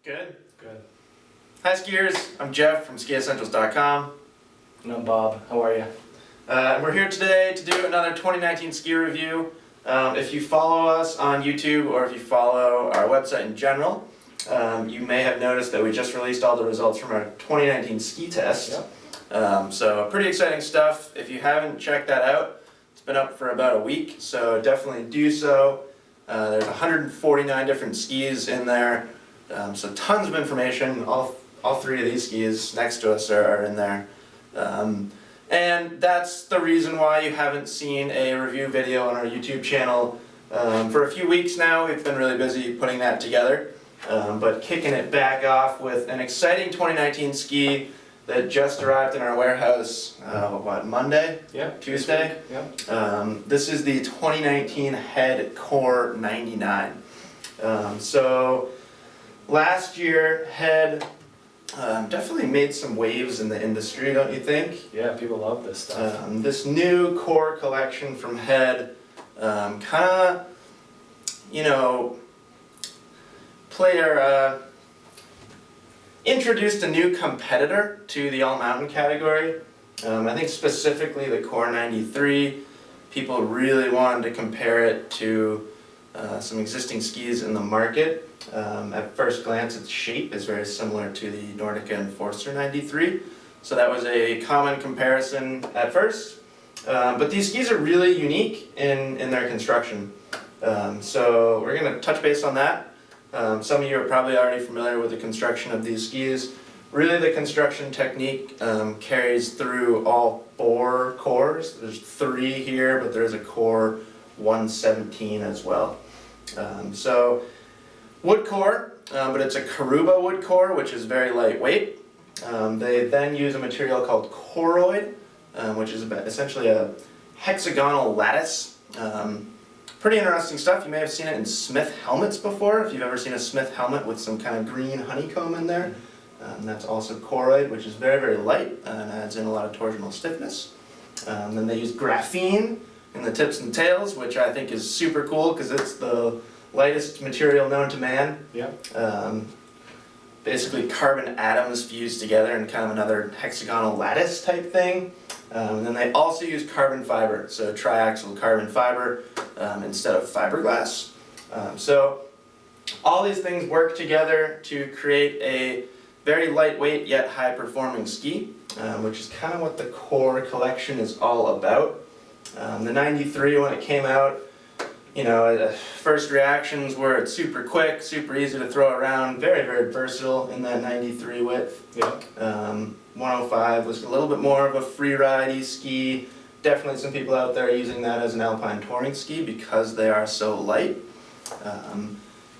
Good. Good. Hi skiers, I'm Jeff from skiessentials.com. And I'm Bob. How are you? We're here today to do another 2019 ski review. If you follow us on YouTube or if you follow our website in general, you may have noticed that we just released all the results from our 2019 ski test. Yep. So pretty exciting stuff. If you haven't checked that out, it's been up for about a week, so definitely do so. There's 149 different skis in there, so tons of information. All three of these skis next to us are in there. And that's the reason why you haven't seen a review video on our YouTube channel. For a few weeks now, we've been really busy putting that together. But kicking it back off with an exciting 2019 ski that just arrived in our warehouse, Monday? Yeah. Tuesday? Yeah. This is the 2019 Head Core 99. So last year, Head definitely made some waves in the industry, don't you think? Yeah, people love this stuff. This new core collection from Head kind of, introduced a new competitor to the all-mountain category. I think specifically the Core 93. People really wanted to compare it to some existing skis in the market. At first glance, its shape is very similar to the Nordica Enforcer 93, so that was a common comparison at first. But these skis are really unique in their construction. So we're going to touch base on that. Some of you are probably already familiar with the construction of these skis. Really, the construction technique carries through all 4 cores. There's 3 here, but there's a core 117 as well. So wood core, but it's a Karuba wood core, which is very lightweight. They then use a material called coroid, which is essentially a hexagonal lattice. Pretty interesting stuff. You may have seen it in Smith helmets before, if you've ever seen a Smith helmet with some kind of green honeycomb in there. That's also coroid, which is very, very light and adds in a lot of torsional stiffness. Then they use graphene in the tips and tails, which I think is super cool because it's the lightest material known to man. Yeah. Basically carbon atoms fused together in kind of another hexagonal lattice type thing. And then they also use carbon fiber, so triaxial carbon fiber instead of fiberglass. So all these things work together to create a very lightweight yet high-performing ski, which is kind of what the core collection is all about. The 93, when it came out, first reactions were it's super quick, super easy to throw around, very, very versatile in that 93 width. Yeah. 105 was a little bit more of a free-ride-y ski. Definitely some people out there using that as an alpine touring ski because they are so light.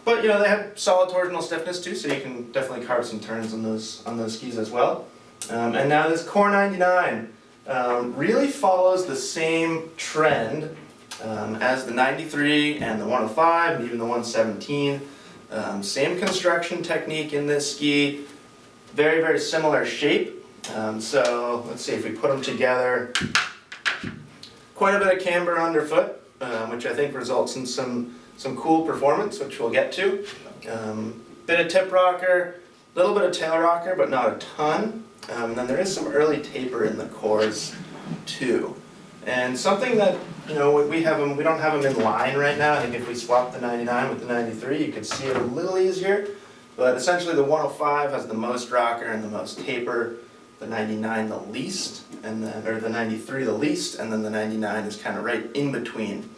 But they have solid torsional stiffness too, so you can definitely carve some turns on those skis as well. And now this Core 99 really follows the same trend as the 93 and the 105 and even the 117. Same construction technique in this ski, very, very similar shape. So let's see if we put them together. Quite a bit of camber underfoot, which I think results in some cool performance, which we'll get to. Bit of tip rocker, a little bit of tail rocker, but not a ton. And then there is some early taper in the cores too. And something that, we don't have them in line right now. I think if we swap the 99 with the 93, you could see it a little easier. But essentially the 105 has the most rocker and the most taper, the 99 the least, or the 93 the least, and then the 99 is kind of right in between.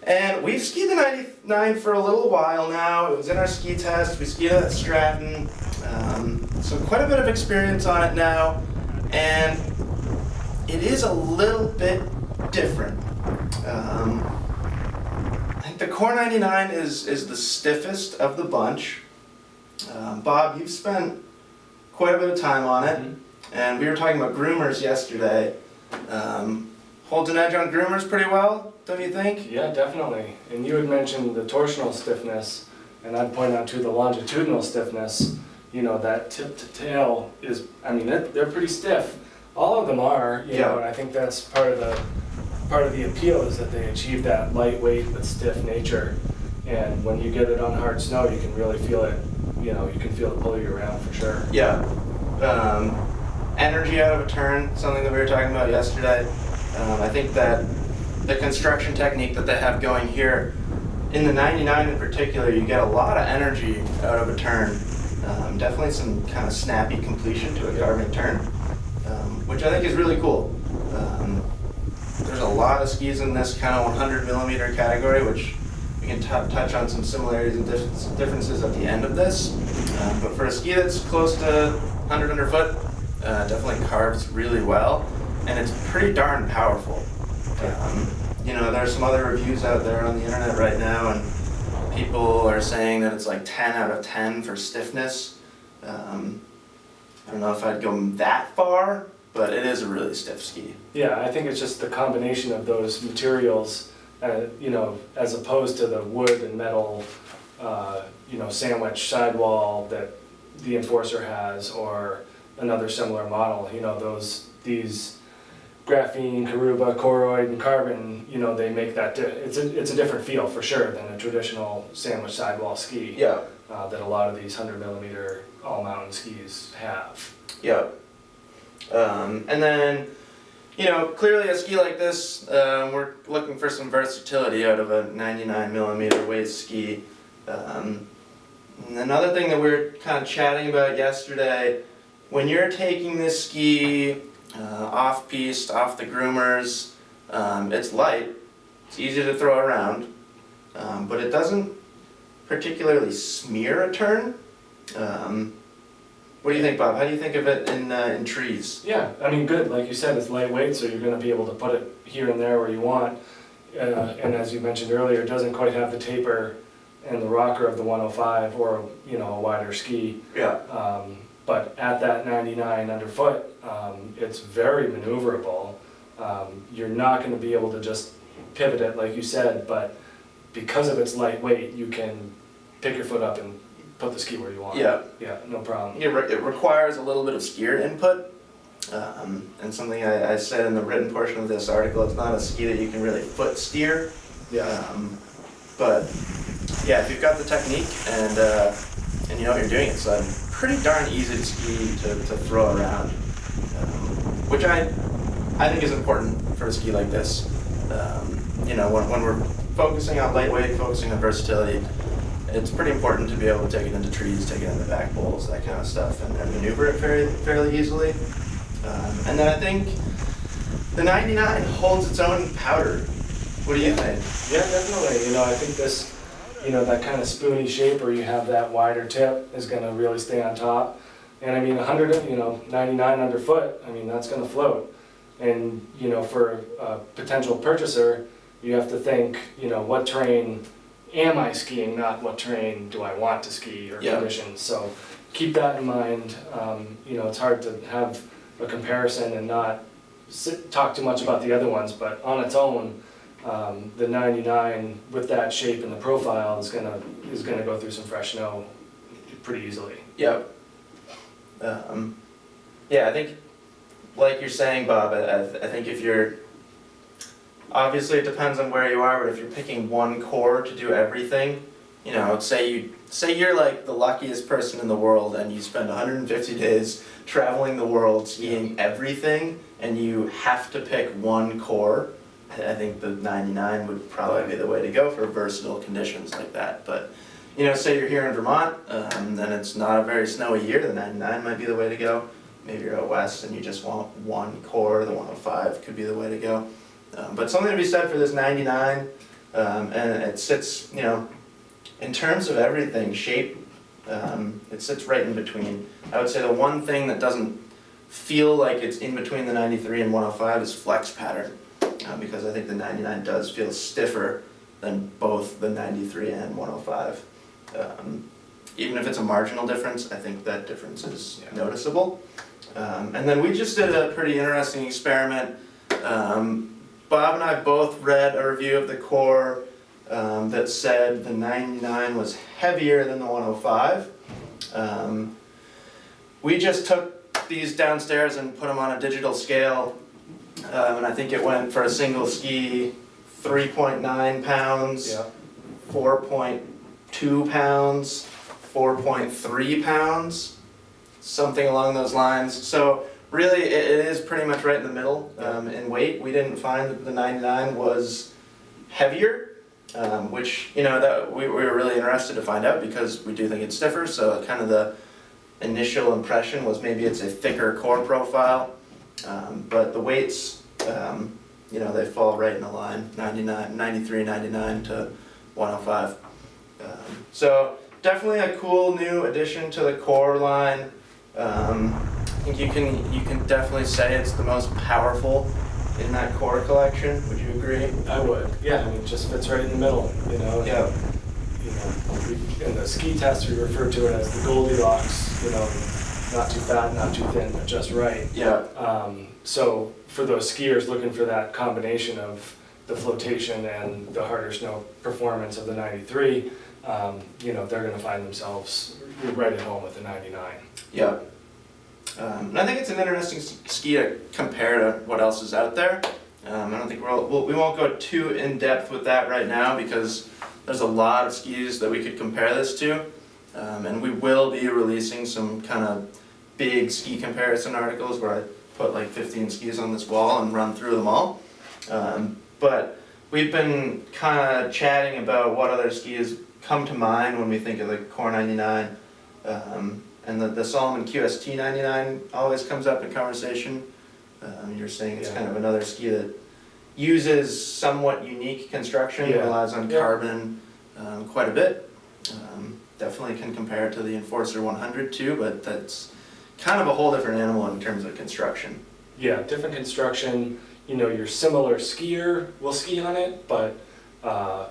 And we've skied the 99 for a little while now. It was in our ski test. We skied it at Stratton. So quite a bit of experience on it now. And it is a little bit different. I think the Core 99 is the stiffest of the bunch. Bob, you've spent quite a bit of time on it. And we were talking about groomers yesterday. Holds an edge on groomers pretty well, don't you think? Yeah, definitely. And you had mentioned the torsional stiffness, and I'd point out too the longitudinal stiffness. That tip to tail is, they're pretty stiff. All of them are, and I think that's part of the appeal is that they achieve that lightweight but stiff nature. And when you get it on hard snow, you can really feel it, you can feel it pull you around for sure. Yeah. Energy out of a turn, something that we were talking about yesterday. I think that the construction technique that they have going here, in the 99 in particular, you get a lot of energy out of a turn. Definitely some kind of snappy completion to a carbon turn, which I think is really cool. There's a lot of skis in this kind of 100 millimeter category, which we can touch on some similarities and differences at the end of this. But for a ski that's close to 100 underfoot, definitely carves really well, and it's pretty darn powerful. There's some other reviews out there on the internet right now, and people are saying that it's like 10 out of 10 for stiffness. I don't know if I'd go that far, but it is a really stiff ski. Yeah, I think it's just the combination of those materials, as opposed to the wood and metal, sandwich sidewall that the Enforcer has, or another similar model. These graphene, Karuba, Koroid, and carbon, they make that, it's a different feel for sure than a traditional sandwich sidewall ski. Yeah. That a lot of these 100 millimeter all mountain skis have. Yeah. And then, clearly a ski like this, we're looking for some versatility out of a 99 millimeter waist ski. And another thing that we were kind of chatting about yesterday, when you're taking this ski off-piste, off the groomers, it's light, it's easy to throw around, but it doesn't particularly smear a turn. What do you think, Bob? How do you think of it in trees? Yeah, good. Like you said, it's lightweight, so you're going to be able to put it here and there where you want. And as you mentioned earlier, it doesn't quite have the taper and the rocker of the 105 or a wider ski. Yeah. But at that 99 underfoot, it's very maneuverable. You're not going to be able to just pivot it like you said, but because of its lightweight, you can pick your foot up and put the ski where you want. Yeah. Yeah, no problem. It requires a little bit of skier input, and something I said in the written portion of this article, it's not a ski that you can really foot steer. Yeah. But yeah, if you've got the technique and you know what you're doing, it's pretty darn easy to ski to throw around, which I think is important for a ski like this. When we're focusing on lightweight, focusing on versatility, it's pretty important to be able to take it into trees, take it into back bowls, that kind of stuff, and maneuver it fairly easily. And then I think the 99 holds its own powder. What do you think? Yeah, definitely. I think this, that kind of spoony shape where you have that wider tip is going to really stay on top. And 99 underfoot, that's going to float. And, for a potential purchaser, you have to think, what terrain am I skiing, not what terrain do I want to ski or conditions. So keep that in mind. It's hard to have a comparison and not talk too much about the other ones, but on its own, the 99 with that shape and the profile is gonna go through some fresh snow pretty easily. Yep. I think, like you're saying, Bob, I think if you're, obviously it depends on where you are, but if you're picking one core to do everything, say you're like the luckiest person in the world and you spend 150 days traveling the world skiing everything, and you have to pick one core, I think the 99 would probably be the way to go for versatile conditions like that. But say you're here in Vermont, then it's not a very snowy year, the 99 might be the way to go. Maybe you're out west and you just want one core, the 105 could be the way to go. But something to be said for this 99, and it sits, in terms of everything, shape, it sits right in between. I would say the one thing that doesn't feel like it's in between the 93 and 105 is flex pattern, because I think the 99 does feel stiffer than both the 93 and 105. Even if it's a marginal difference, I think that difference is noticeable. And then we just did a pretty interesting experiment. Bob and I both read a review of the core that said the 99 was heavier than the 105. We just took these downstairs and put them on a digital scale, and I think it went for a single ski 3.9 pounds, 4.2 pounds, 4.3 pounds, something along those lines. So really, it is pretty much right in the middle in weight. We didn't find that the 99 was heavier, which, you know, that we were really interested to find out because we do think it's stiffer. So kind of the initial impression was maybe it's a thicker core profile, but the weights, you know, they fall right in the line, 99, 93, 99 to 105. So definitely a cool new addition to the core line. I think you can definitely say it's the most powerful in that core collection. Would you agree? I would. Yeah, I mean, it just fits right in the middle, you know. Yeah. You know, in the ski test, we refer to it as the Goldilocks, you know, not too fat, not too thin, but just right. Yeah. So for those skiers looking for that combination of the flotation and the harder snow performance of the 93, you know, they're going to find themselves right at home with the 99. Yeah. And I think it's an interesting ski to compare to what else is out there. I don't think we won't go too in depth with that right now because there's a lot of skis that we could compare this to, and we will be releasing some kind of big ski comparison articles where I put like 15 skis on this wall and run through them all. But we've been kind of chatting about what other skis come to mind when we think of the Core 99. And the Salomon QST 99 always comes up in conversation. You're saying it's kind of another ski that uses somewhat unique construction, relies on carbon quite a bit. Definitely can compare it to the Enforcer 100 too, but that's kind of a whole different animal in terms of construction. Yeah, different construction. You know, your similar skier will ski on it, but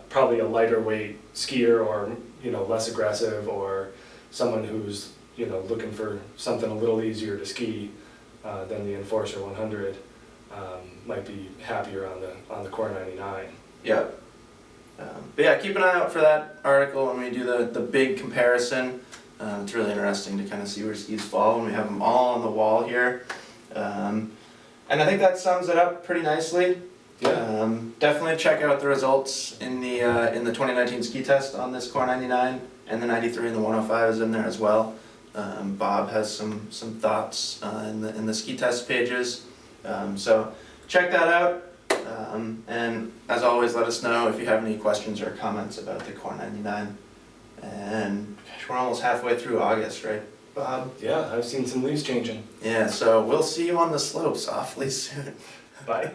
probably a lighter weight skier, or, you know, less aggressive, or someone who's, you know, looking for something a little easier to ski than the Enforcer 100 might be happier on the Core 99. Yeah. But yeah, keep an eye out for that article when we do the big comparison. It's really interesting to kind of see where skis fall when we have them all on the wall here. And I think that sums it up pretty nicely. Yeah. Definitely check out the results in the 2019 ski test on this Core 99, and the 93 and the 105 is in there as well. Bob has some thoughts in the ski test pages, so check that out. And as always, let us know if you have any questions or comments about the Core 99. And gosh, we're almost halfway through August, right, Bob? Yeah, I've seen some leaves changing. Yeah, so we'll see you on the slopes awfully soon. Bye.